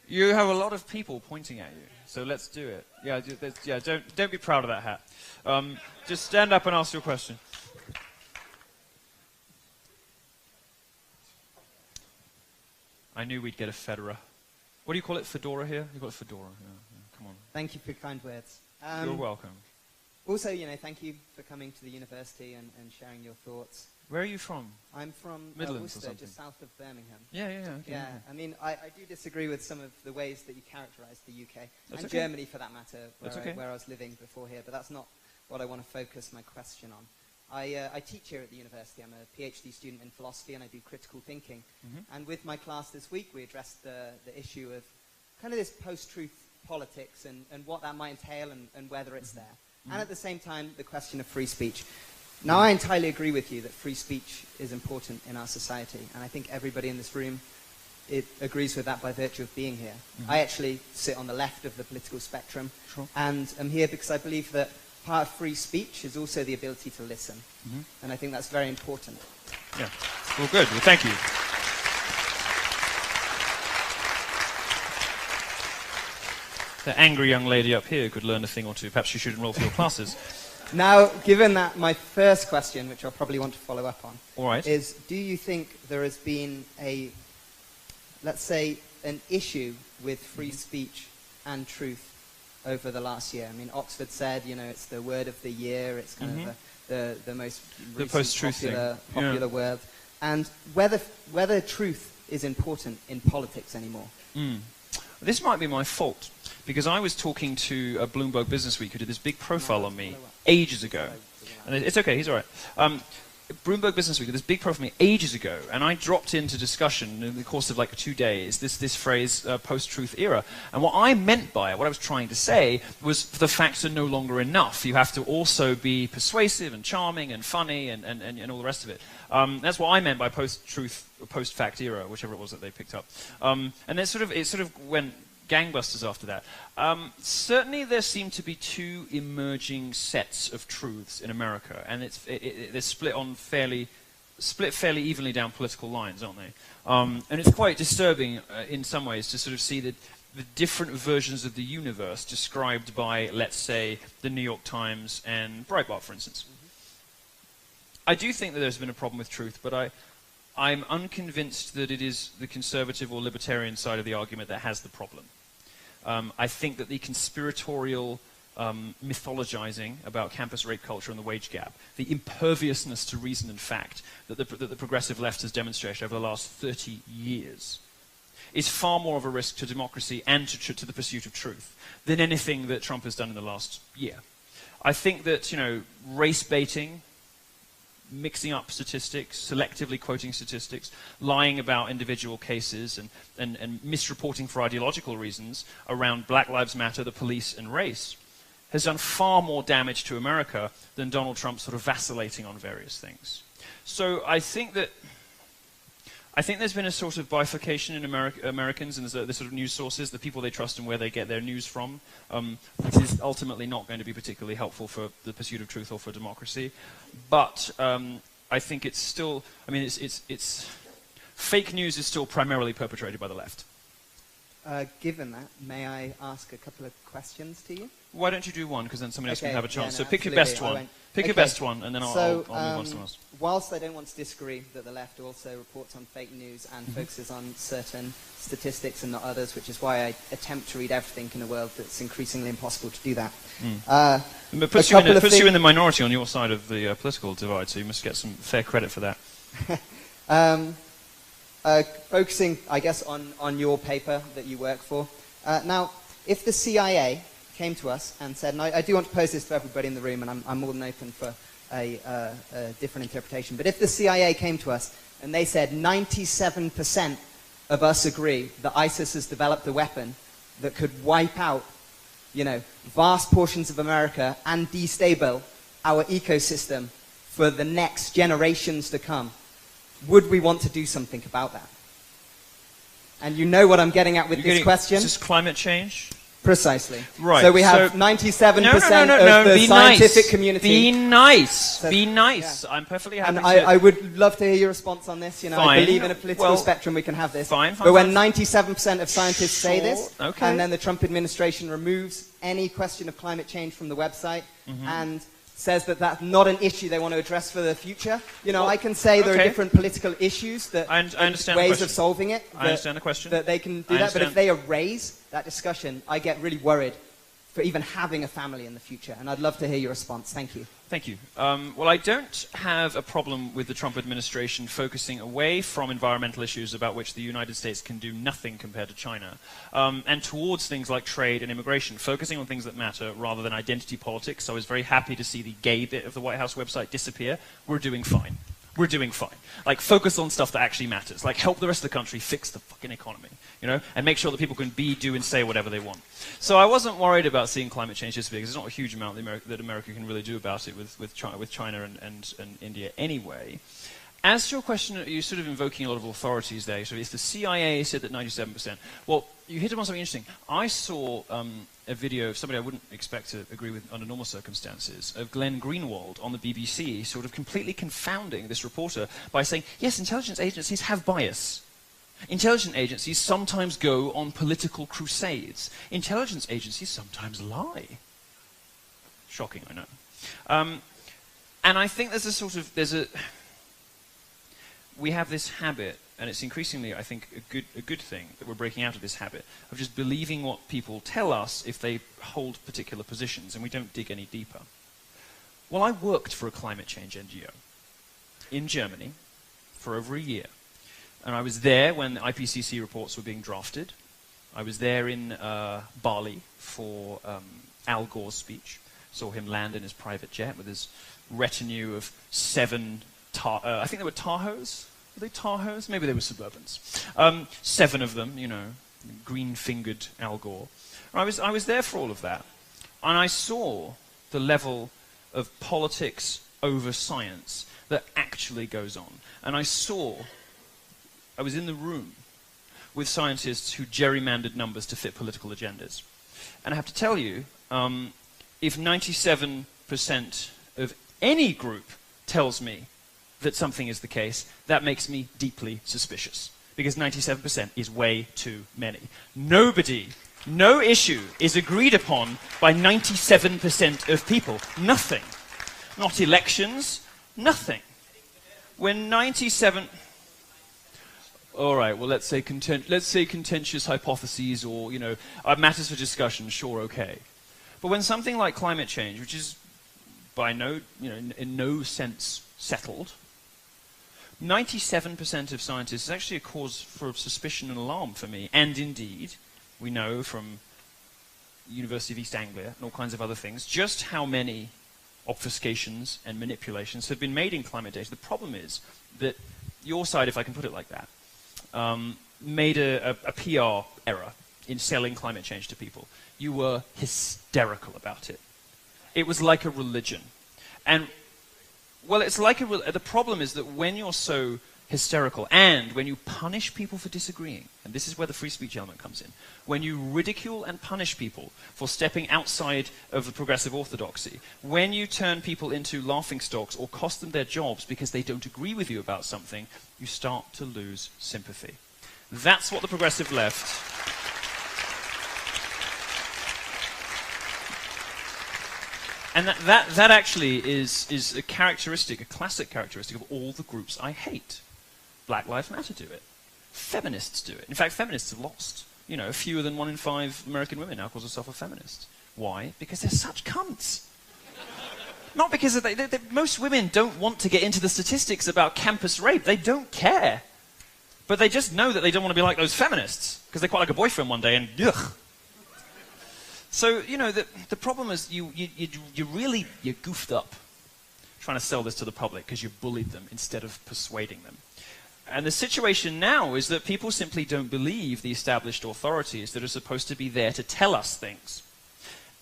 You have a lot of people pointing at you, so let's do it. Yeah, don't be proud of that hat. Just stand up and ask your question. I knew we'd get a fedora. What do you call it, fedora here? You call it fedora. Yeah, come on. Thank you for kind words. You're welcome. Also, thank you for coming to the university and sharing your thoughts. Where are you from? I'm from Midlands Worcester, just south of Birmingham. Yeah. Okay, yeah. I mean, I do disagree with some of the ways that you characterize the UK, That's and okay. Germany for that matter, where I was living before here, but that's not what I want to focus my question on. I teach here at the university. I'm a PhD student in philosophy, and I do critical thinking. And with my class this week, we addressed the issue of kind of this post-truth politics and what that might entail and whether it's there. And at the same time, the question of free speech. Now, I entirely agree with you that free speech is important in our society, and I think everybody in this room agrees with that by virtue of being here. I actually sit on the left of the political spectrum, and I'm here because I believe that part of free speech is also the ability to listen, and I think that's very important. Yeah. Well, good. Well, thank you. The angry young lady up here could learn a thing or two. Perhaps she should enroll for your classes. Now, given that, my first question, which I'll probably want to follow up on, is do you think there has been let's say, an issue with free speech and truth over the last year? I mean, Oxford said, it's the word of the year, it's kind of the most recent popular word, and whether truth is important in politics anymore. This might be my fault, because I was talking to a Bloomberg Businessweek who did this big profile on me ages ago. And it's okay, he's all right. Bloomberg Businessweek did this big profile on me ages ago, and I dropped into discussion in the course of like 2 days, this phrase, post-truth era. And what I meant by it, what I was trying to say, was the facts are no longer enough. You have to also be persuasive and charming and funny and all the rest of it. That's what I meant by post-truth, post-fact era, whichever it was that they picked up. And then it sort of went gangbusters after that. Certainly there seem to be two emerging sets of truths in America, and they're split fairly evenly down political lines, aren't they? And it's quite disturbing in some ways to sort of see the different versions of the universe described by, let's say, the New York Times and Breitbart, for instance. I do think that there's been a problem with truth, but I'm unconvinced that it is the conservative or libertarian side of the argument that has the problem. I think that the conspiratorial mythologizing about campus rape culture and the wage gap, the imperviousness to reason and fact that the progressive left has demonstrated over the last 30 years, is far more of a risk to democracy and to the pursuit of truth than anything that Trump has done in the last year. I think that, race baiting, mixing up statistics, selectively quoting statistics, lying about individual cases, and misreporting for ideological reasons around Black Lives Matter, the police, and race, has done far more damage to America than Donald Trump sort of vacillating on various things. So I think there's been a sort of bifurcation in Americans and the sort of news sources, the people they trust and where they get their news from, which is ultimately not going to be particularly helpful for the pursuit of truth or for democracy. But I think it's still, it's fake news is still primarily perpetrated by the left. Given that, may I ask a couple of questions to you? Why don't you do one, because then somebody else can have a chance. Yeah, so no, pick your absolutely. best one. Pick your best one, and then I'll move on to someone else. Whilst I don't want to disagree that the left also reports on fake news and focuses on certain statistics and not others, which is why I attempt to read everything in a world that's increasingly impossible to do that. It puts you in the minority on your side of the political divide, so you must get some fair credit for that. Focusing, I guess, on your paper that you work for. Now, if the CIA came to us and said, and I do want to pose this to everybody in the room, and I'm more than open for a different interpretation, but if the CIA came to us and they said 97% of us agree that ISIS has developed a weapon that could wipe out, vast portions of America and destabilize our ecosystem for the next generations to come, would we want to do something about that? And you know what I'm getting at with this question? Is this climate change? Precisely. Right. So we have 97% no, of the be scientific nice. community. Be nice. So, be nice. yeah. I'm perfectly happy And to... I would love to hear your response on this. You know, Fine. I believe in a political Well, spectrum we can have this. fine, but when 97% of scientists say Sure, this, okay. and then the Trump administration removes any question of climate change from the website and says that that's not an issue they want to address for the future, you know, Well, I can say there are okay. different political issues that I understand the ways question. of solving it. I understand the question. That they can do I that. But if understand. they erase that discussion, I get really worried for even having a family in the future. And I'd love to hear your response. Thank you. Thank you. Well, I don't have a problem with the Trump administration focusing away from environmental issues about which the United States can do nothing compared to China, and towards things like trade and immigration, focusing on things that matter rather than identity politics. So I was very happy to see the gay bit of the White House website disappear. We're doing fine. We're doing fine. Like, focus on stuff that actually matters. Like, help the rest of the country fix the fucking economy, you know, and make sure that people can be, do, and say whatever they want. So I wasn't worried about seeing climate change disappear, because there's not a huge amount that America can really do about it with China and India anyway. As to your question, you're sort of invoking a lot of authorities there. So if the CIA said that 97%, well, you hit upon something interesting. I saw a video of somebody I wouldn't expect to agree with under normal circumstances, of Glenn Greenwald on the BBC, sort of completely confounding this reporter by saying, yes, intelligence agencies have bias. Intelligence agencies sometimes go on political crusades. Intelligence agencies sometimes lie. Shocking, I know. And I think we have this habit, and it's increasingly, I think, a good thing that we're breaking out of this habit of just believing what people tell us if they hold particular positions, and we don't dig any deeper. Well, I worked for a climate change NGO in Germany for over a year. And I was there when the IPCC reports were being drafted. I was there in Bali for Al Gore's speech. Saw him land in his private jet with his retinue of 7 I think they were Tahoes. Were they Tahoes? Maybe they were Suburbans. 7 of them, you know, green-fingered Al Gore. I was there for all of that. And I saw the level of politics over science that actually goes on. And I was in the room with scientists who gerrymandered numbers to fit political agendas. And I have to tell you, if 97% of any group tells me that something is the case, that makes me deeply suspicious. Because 97% is way too many. No issue is agreed upon by 97% of people. Nothing. Not elections, nothing. When 97... All right, well, let's say contentious hypotheses or, you know, matters for discussion, sure, okay. But when something like climate change, which is by no, you know, in no sense settled, 97% of scientists is actually a cause for suspicion and alarm for me. And indeed, we know from University of East Anglia and all kinds of other things just how many obfuscations and manipulations have been made in climate data. The problem is that your side, if I can put it like that, made a PR error in selling climate change to people. You were hysterical about it. It was like a religion. And, well, it's like the problem is that when you're so hysterical and when you punish people for disagreeing, and this is where the free speech element comes in, when you ridicule and punish people for stepping outside of the progressive orthodoxy, when you turn people into laughingstocks or cost them their jobs because they don't agree with you about something, you start to lose sympathy. That's what the progressive left... And that actually is a characteristic, a classic characteristic of all the groups I hate. Black Lives Matter do it. Feminists do it. In fact, feminists have lost. You know, fewer than 1 in 5 American women now call themselves a feminist. Why? Because they're such cunts. Not because most women don't want to get into the statistics about campus rape. They don't care. But they just know that they don't want to be like those feminists because they quite like a boyfriend one day and ugh. So, you know, the problem is you goofed up trying to sell this to the public because you bullied them instead of persuading them. And the situation now is that people simply don't believe the established authorities that are supposed to be there to tell us things.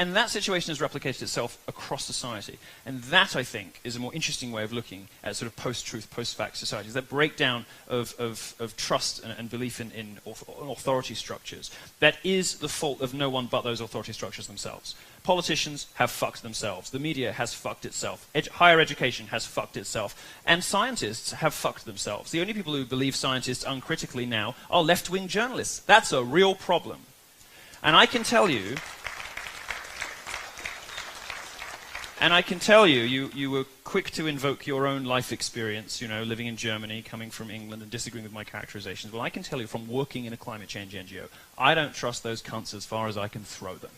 And that situation has replicated itself across society. And that, I think, is a more interesting way of looking at sort of post-truth, post-fact societies. That breakdown of trust and belief in authority structures that is the fault of no one but those authority structures themselves. Politicians have fucked themselves. The media has fucked itself. Higher education has fucked itself. And scientists have fucked themselves. The only people who believe scientists uncritically now are left-wing journalists. That's a real problem. And I can tell you... you were quick to invoke your own life experience, you know, living in Germany, coming from England, and disagreeing with my characterizations. Well, I can tell you from working in a climate change NGO, I don't trust those cunts as far as I can throw them.